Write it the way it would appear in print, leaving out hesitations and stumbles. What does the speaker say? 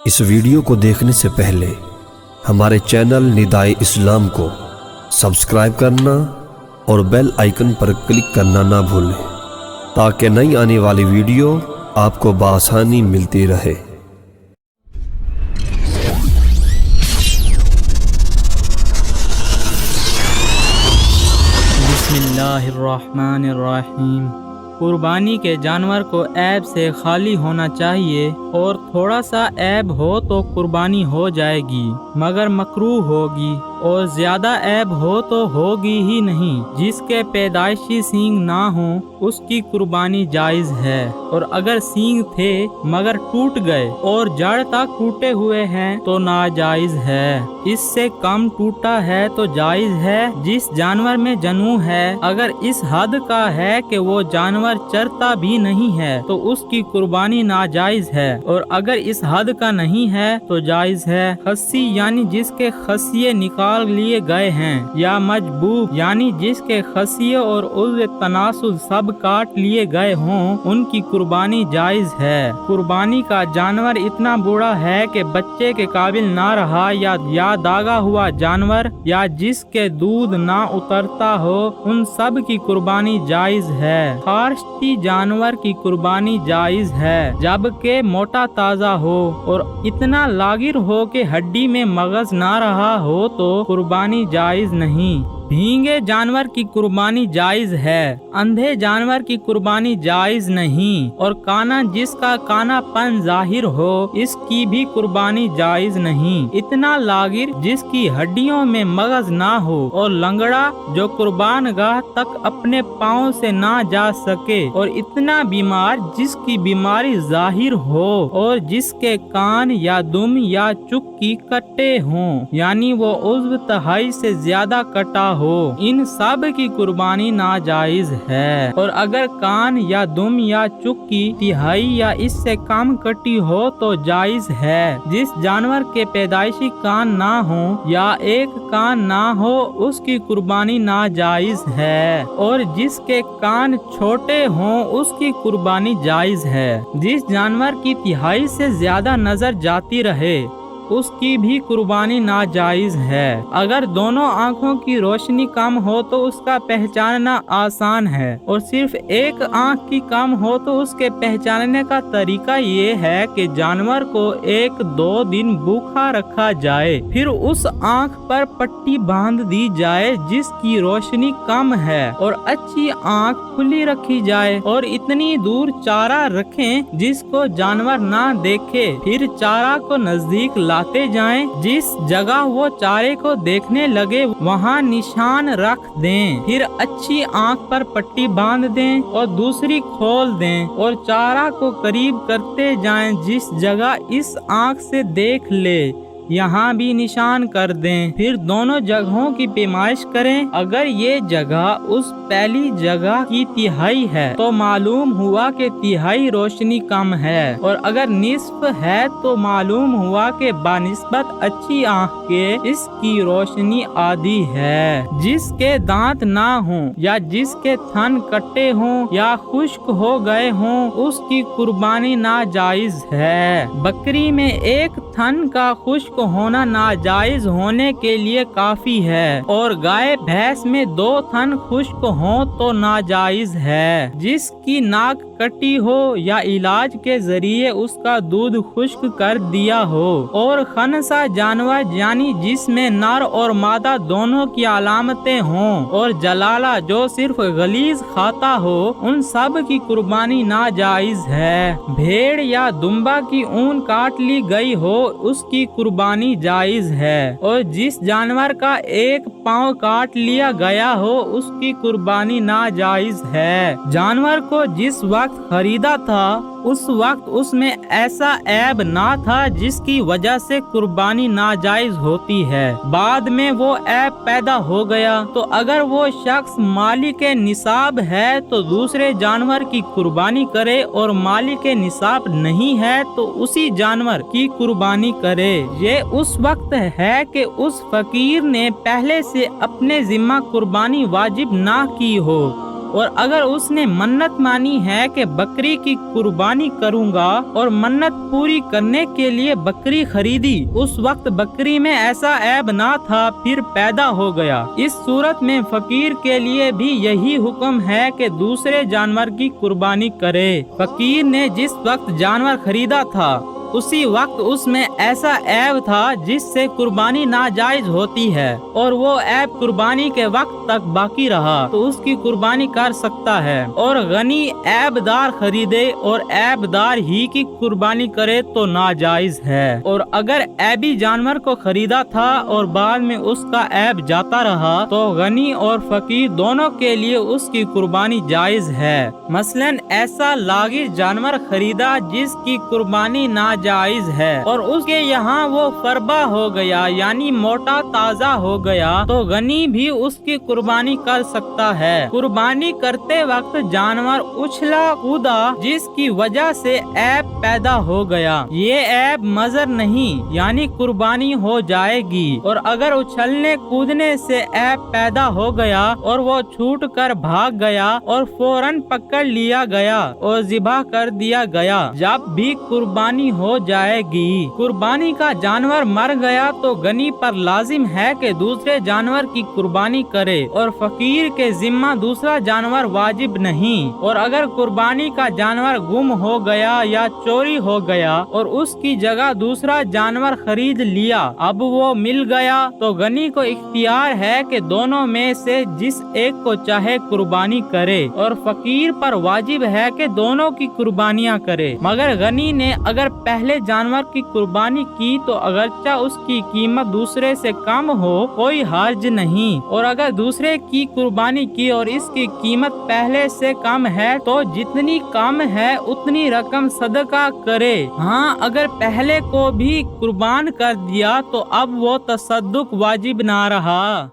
اس video کو دیکھنے سے پہلے ہمارے چینل NidaeIslam کو سبسکرائب کرنا اور بیل آئیکن پر کلک کرنا نہ بھولیں تاکہ نئی آنے والی ویڈیو آپ کو بآسانی ملتی رہے۔ بسم اللہ الرحمن الرحیم۔ قربانی کے جانور کو عیب سے خالی ہونا چاہیے، اور تھوڑا سا عیب ہو تو قربانی ہو جائے گی مگر مکروہ ہوگی، اور زیادہ عیب ہو تو ہوگی ہی نہیں۔ جس کے پیدائشی سینگ نہ ہوں اس کی قربانی جائز ہے، اور اگر سینگ تھے مگر ٹوٹ گئے اور جڑ تک ٹوٹے ہوئے ہیں تو ناجائز ہے۔ اس سے کم ٹوٹا ہے تو جائز ہے۔ جس جانور میں جنوں ہے اگر اس حد کا ہے کہ وہ جانور چرتا بھی نہیں ہے تو اس کی قربانی ناجائز ہے، اور اگر اس حد کا نہیں ہے تو جائز ہے۔ خصی یعنی جس کے خصیے نکال لیے گئے ہیں، یا مجبوب یعنی جس کے خصیے اور عضو تناسل سب کاٹ لیے گئے ہوں، ان کی قربانی جائز ہے۔ قربانی کا جانور اتنا بوڑھا ہے کہ بچے کے قابل نہ رہا، یا داغا ہوا جانور، یا جس کے دودھ نہ اترتا ہو، ان سب کی قربانی جائز ہے۔ خاشتی جانور کی قربانی جائز ہے جبکہ موٹا تازہ ہو اور اتنا لاغر ہو کہ ہڈی میں مغز نہ رہا ہو تو قربانی جائز نہیں۔ بھینگے جانور کی قربانی جائز ہے، اندھے جانور کی قربانی جائز نہیں، اور کانا جس کا کانا پن ظاہر ہو اس کی بھی قربانی جائز نہیں۔ اتنا لاغر جس کی ہڈیوں میں مغز نہ ہو، اور لنگڑا جو قربان گاہ تک اپنے پاؤں سے نہ جا سکے، اور اتنا بیمار جس کی بیماری ظاہر ہو، اور جس کے کان یا دم یا چکی کٹے ہوں، یعنی وہ عضو تہائی سے زیادہ کٹا ہو، ان سب کی قربانی ناجائز ہے۔ اور اگر کان یا دم یا چکی تہائی یا اس سے کم کٹی ہو تو جائز ہے۔ جس جانور کے پیدائشی کان نہ ہو یا ایک کان نہ ہو اس کی قربانی ناجائز ہے، اور جس کے کان چھوٹے ہوں اس کی قربانی جائز ہے۔ جس جانور کی تہائی سے زیادہ نظر جاتی رہے اس کی بھی قربانی ناجائز ہے۔ اگر دونوں آنکھوں کی روشنی کم ہو تو اس کا پہچاننا آسان ہے، اور صرف ایک آنکھ کی کم ہو تو اس کے پہچاننے کا طریقہ یہ ہے کہ جانور کو 1-2 دن بھوکا رکھا جائے، پھر اس آنکھ پر پٹی باندھ دی جائے جس کی روشنی کم ہے، اور اچھی آنکھ کھلی رکھی جائے، اور اتنی دور چارہ رکھیں جس کو جانور نہ دیکھے، پھر چارہ کو نزدیک لاتے جائیں، جس جگہ وہ چارے کو دیکھنے لگے وہاں نشان رکھ دیں، پھر اچھی آنکھ پر پٹی باندھ دیں اور دوسری کھول دیں، اور چارہ کو قریب کرتے جائیں، جس جگہ اس آنکھ سے دیکھ لے یہاں بھی نشان کر دیں، پھر دونوں جگہوں کی پیمائش کریں۔ اگر یہ جگہ اس پہلی جگہ کی تہائی ہے تو معلوم ہوا کہ تہائی روشنی کم ہے، اور اگر نصف ہے تو معلوم ہوا کہ بنسبت اچھی آنکھ کے اس کی روشنی آدھی ہے۔ جس کے دانت نہ ہوں یا جس کے تھن کٹے ہوں یا خشک ہو گئے ہوں اس کی قربانی ناجائز ہے۔ بکری میں ایک تھن کا خشک ہونا ناجائز ہونے کے لیے کافی ہے، اور گائے بھینس میں 2 تھن خشک ہوں تو ناجائز ہے۔ جس کی ناک کٹی ہو یا علاج کے ذریعے اس کا دودھ خشک کر دیا ہو، اور خنسا جانور یعنی جس میں نر اور مادہ دونوں کی علامتیں ہوں، اور جلالہ جو صرف غلیظ کھاتا ہو، ان سب کی قربانی ناجائز ہے۔ بھیڑ یا دمبا کی اون کاٹ لی گئی ہو اس کی قربانی جائز ہے، اور جس جانور کا ایک پاؤں کاٹ لیا گیا ہو اس کی قربانی ناجائز ہے۔ جانور کو جس وقت خریدا تھا اس وقت اس میں ایسا عیب نہ تھا جس کی وجہ سے قربانی ناجائز ہوتی ہے، بعد میں وہ عیب پیدا ہو گیا تو اگر وہ شخص مالک نصاب ہے تو دوسرے جانور کی قربانی کرے، اور مالک نصاب نہیں ہے تو اسی جانور کی قربانی کرے۔ یہ اس وقت ہے کہ اس فقیر نے پہلے سے اپنے ذمہ قربانی واجب نہ کی ہو، اور اگر اس نے منت مانی ہے کہ بکری کی قربانی کروں گا اور منت پوری کرنے کے لیے بکری خریدی، اس وقت بکری میں ایسا عیب نہ تھا، پھر پیدا ہو گیا، اس صورت میں فقیر کے لیے بھی یہی حکم ہے کہ دوسرے جانور کی قربانی کرے۔ فقیر نے جس وقت جانور خریدا تھا اسی وقت اس میں ایسا عیب تھا جس سے قربانی ناجائز ہوتی ہے، اور وہ عیب قربانی کے وقت تک باقی رہا تو اس کی قربانی کر سکتا ہے، اور غنی عیب دار خریدے اور عیب دار ہی کی قربانی کرے تو ناجائز ہے، اور اگر عیبی جانور کو خریدا تھا اور بعد میں اس کا عیب جاتا رہا تو غنی اور فقیر دونوں کے لیے اس کی قربانی جائز ہے۔ مثلا ایسا لاغر جانور خریدا جس کی قربانی ناجائز ہے اور اس کے یہاں وہ فربا ہو گیا یعنی موٹا تازہ ہو گیا تو غنی بھی اس کی قربانی کر سکتا ہے۔ قربانی کرتے وقت جانور اچھلا کودا جس کی وجہ سے عیب پیدا ہو گیا، یہ عیب مضر نہیں یعنی قربانی ہو جائے گی، اور اگر اچھلنے کودنے سے عیب پیدا ہو گیا اور وہ چھوٹ کر بھاگ گیا اور فوراً پکڑ لیا گیا اور ذبح کر دیا گیا، جب بھی قربانی ہو جائے گی۔ قربانی کا جانور مر گیا تو غنی پر لازم ہے کہ دوسرے جانور کی قربانی کرے، اور فقیر کے ذمہ دوسرا جانور واجب نہیں، اور اگر قربانی کا جانور گم ہو گیا یا چوری ہو گیا اور اس کی جگہ دوسرا جانور خرید لیا، اب وہ مل گیا تو غنی کو اختیار ہے کہ دونوں میں سے جس ایک کو چاہے قربانی کرے، اور فقیر پر واجب ہے کہ دونوں کی قربانیاں کرے، مگر غنی نے اگر پہلے جانور کی قربانی کی تو اگرچہ اس کی قیمت دوسرے سے کم ہو کوئی حرج نہیں، اور اگر دوسرے کی قربانی کی اور اس کی قیمت پہلے سے کم ہے تو جتنی کم ہے اتنی رقم صدقہ کرے۔ ہاں اگر پہلے کو بھی قربان کر دیا تو اب وہ تصدق واجب نہ رہا۔